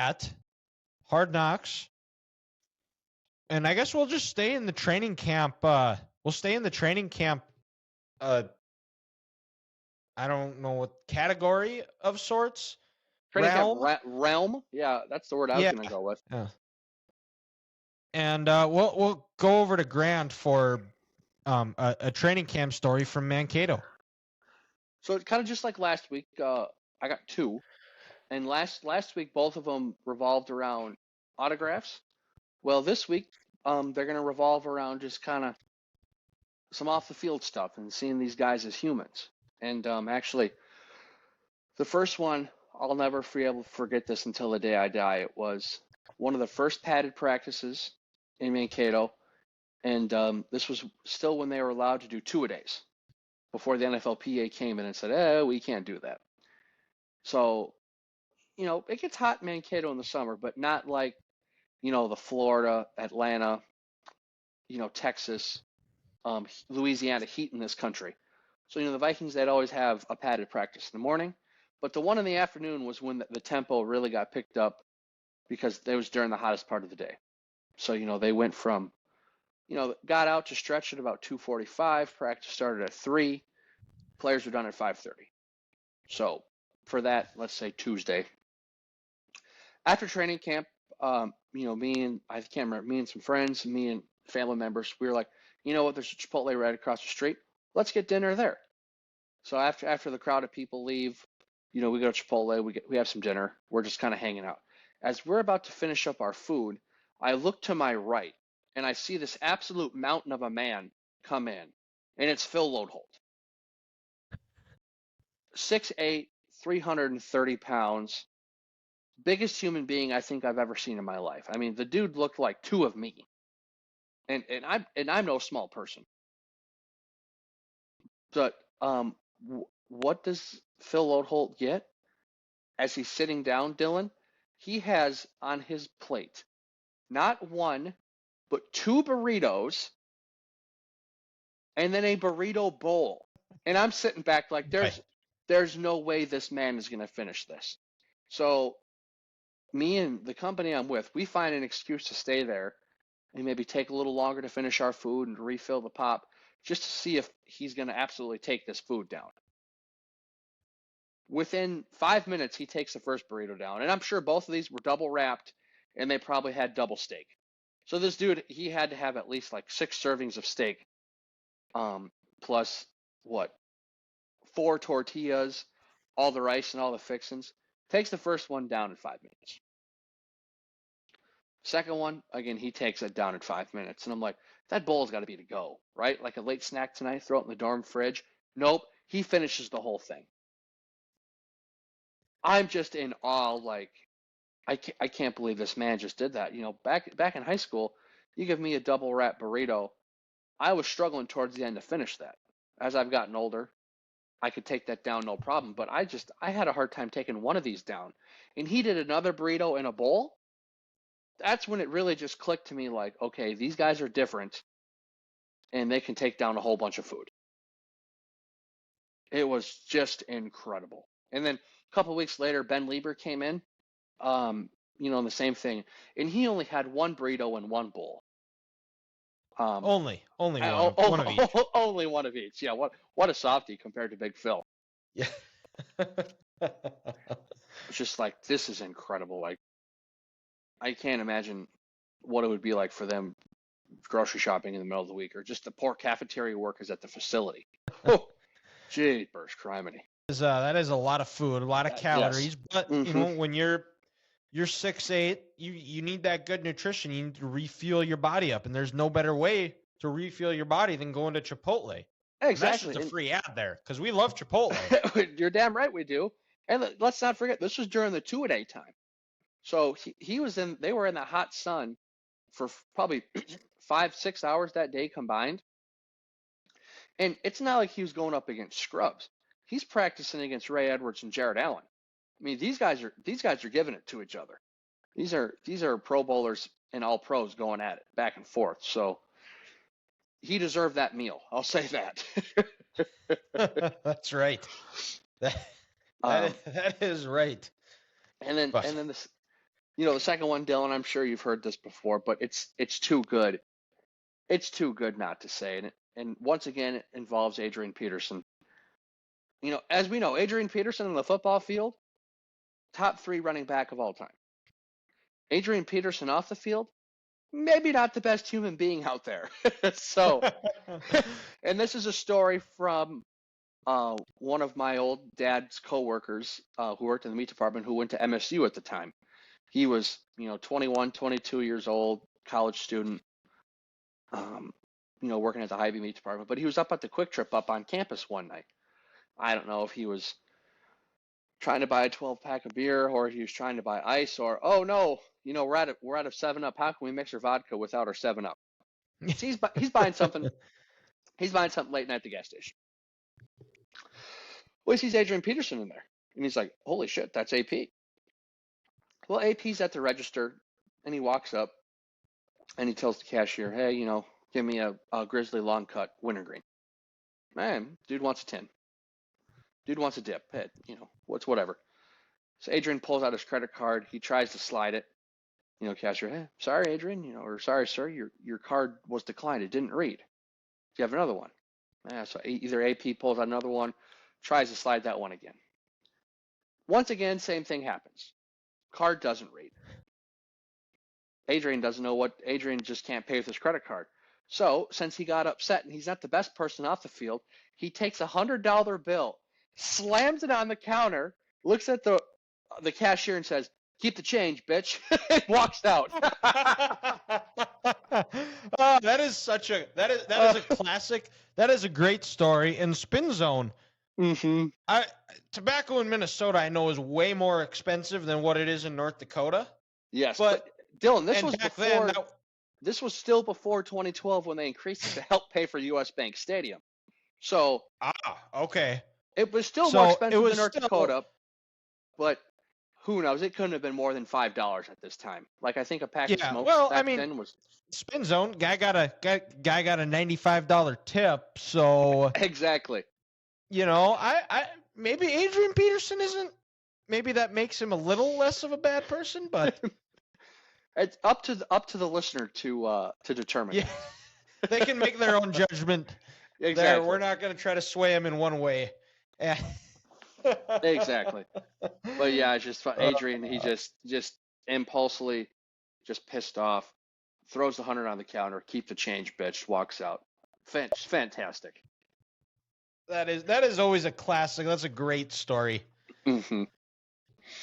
at Hard Knocks. And I guess we'll just stay in the training camp. We'll stay in the training camp. I don't know what category of sorts. Training Realm. camp realm. Yeah, that's the word I was going to go with. Yeah. And we'll go over to Grant for a training camp story from Mankato. So kind of just like last week, I got two, and last week both of them revolved around autographs. Well, this week they're going to revolve around just kind of some off the field stuff and seeing these guys as humans. And actually, the first one, I'll never be able to forget this until the day I die. It was one of the first padded practices in Mankato, and this was still when they were allowed to do two-a-days before the NFLPA came in and said, we can't do that. So, it gets hot in Mankato in the summer, but not like, the Florida, Atlanta, Texas, Louisiana heat in this country. So, the Vikings, they'd always have a padded practice in the morning, but the one in the afternoon was when the tempo really got picked up because it was during the hottest part of the day. So, they went from, got out to stretch at about 2:45. Practice started at 3. Players were done at 5:30. So for that, let's say Tuesday. After training camp, me and some friends, me and family members, we were like, you know what, there's a Chipotle right across the street. Let's get dinner there. So after the crowd of people leave, we go to Chipotle, we have some dinner. We're just kind of hanging out. As we're about to finish up our food, I look to my right and I see this absolute mountain of a man come in, and it's Phil Loadholt. 6'8", 330 pounds, biggest human being I think I've ever seen in my life. I mean, the dude looked like two of me, and I'm no small person. But what does Phil Loadholt get as he's sitting down, Dylan? He has on his plate not one, but 2 burritos, and then a burrito bowl. And I'm sitting back like, there's no way this man is going to finish this. So me and the company I'm with, we find an excuse to stay there and maybe take a little longer to finish our food and refill the pop just to see if he's going to absolutely take this food down. Within 5 minutes, he takes the first burrito down. And I'm sure both of these were double wrapped, and they probably had double steak. So this dude, he had to have at least like 6 servings of steak, plus 4 tortillas, all the rice and all the fixings. Takes the first one down in 5 minutes. Second one, again, he takes it down in 5 minutes. And I'm like, that bowl's got to be to go, right? Like a late snack tonight, throw it in the dorm fridge. Nope, he finishes the whole thing. I'm just in awe, like, I can't believe this man just did that. Back in high school, you give me a double wrap burrito, I was struggling towards the end to finish that. As I've gotten older, I could take that down no problem, but I had a hard time taking one of these down. And he did another burrito in a bowl. That's when it really just clicked to me, like, okay, these guys are different and they can take down a whole bunch of food. It was just incredible. And then a couple of weeks later, Ben Lieber came in, the same thing. And he only had 1 burrito and 1 bowl. Only one of each. Only one of each. Yeah, what a softie compared to Big Phil. Yeah. It's just like, this is incredible. Like, I can't imagine what it would be like for them grocery shopping in the middle of the week, or just the poor cafeteria workers at the facility. Oh, jeepers, criminy. That is a lot of food, a lot of calories. Yes. But when you're 6'8", you need that good nutrition. You need to refuel your body up, and there's no better way to refuel your body than going to Chipotle. Exactly. That's just a free ad there, because we love Chipotle. You're damn right we do. And let's not forget, this was during the 2-a-day time. So they were in the hot sun for probably 5-6 hours that day combined. And it's not like he was going up against scrubs. He's practicing against Ray Edwards and Jared Allen. I mean, these guys are giving it to each other. These are Pro Bowlers and all pros going at it back and forth. So he deserved that meal. I'll say that. That's right. That is right. And then The second one, Dylan, I'm sure you've heard this before, but it's too good. It's too good not to say. And once again, it involves Adrian Peterson. As we know, Adrian Peterson on the football field, top 3 running back of all time. Adrian Peterson off the field, maybe not the best human being out there. So, and this is a story from one of my old dad's coworkers who worked in the meat department who went to MSU at the time. He was, 21, 22 years old, college student, working at the Hy-Vee meat department. But he was up at the Quick Trip up on campus one night. I don't know if he was trying to buy a 12-pack of beer or he was trying to buy ice or, oh no, we're out of 7-Up. How can we mix our vodka without our 7-Up? So he's buying something. He's buying something late night at the gas station. Well, he sees Adrian Peterson in there, and he's like, holy shit, that's AP. Well, AP's at the register, and he walks up, and he tells the cashier, hey, give me a Grizzly long cut wintergreen. Man, dude wants a 10. Dude wants a dip. Hey, whatever. So Adrian pulls out his credit card. He tries to slide it. Cashier, hey, sorry, Adrian, or sorry, sir, your card was declined. It didn't read. Do you have another one? Yeah, so either AP pulls out another one, tries to slide that one again. Once again, same thing happens. Card doesn't read. Adrian doesn't know Adrian just can't pay with his credit card. So since he got upset and he's not the best person off the field, he takes a $100 bill, slams it on the counter, looks at the cashier and says, keep the change, bitch, and walks out. Oh, that is a classic. That is a great story. And Spin Zone. Mm-hmm. Tobacco in Minnesota, I know, is way more expensive than what it is in North Dakota. Yes, but Dylan, this was still before 2012 when they increased it to help pay for U.S. Bank Stadium. So okay. It was still more expensive than North Dakota, but who knows? It couldn't have been more than $5 at this time. Like, I think a pack of smokes then was Spin Zone. Guy got a $95 tip. So exactly. I maybe Adrian Peterson isn't. Maybe that makes him a little less of a bad person, but it's up to the listener to determine. Yeah, they can make their own judgment. Exactly. We're not going to try to sway him in one way. Yeah. Exactly. But yeah, it's just Adrian. He just impulsively, just pissed off, throws the 100 on the counter, keep the change, bitch, walks out. Fantastic. That is always a classic. That's a great story. Mm-hmm.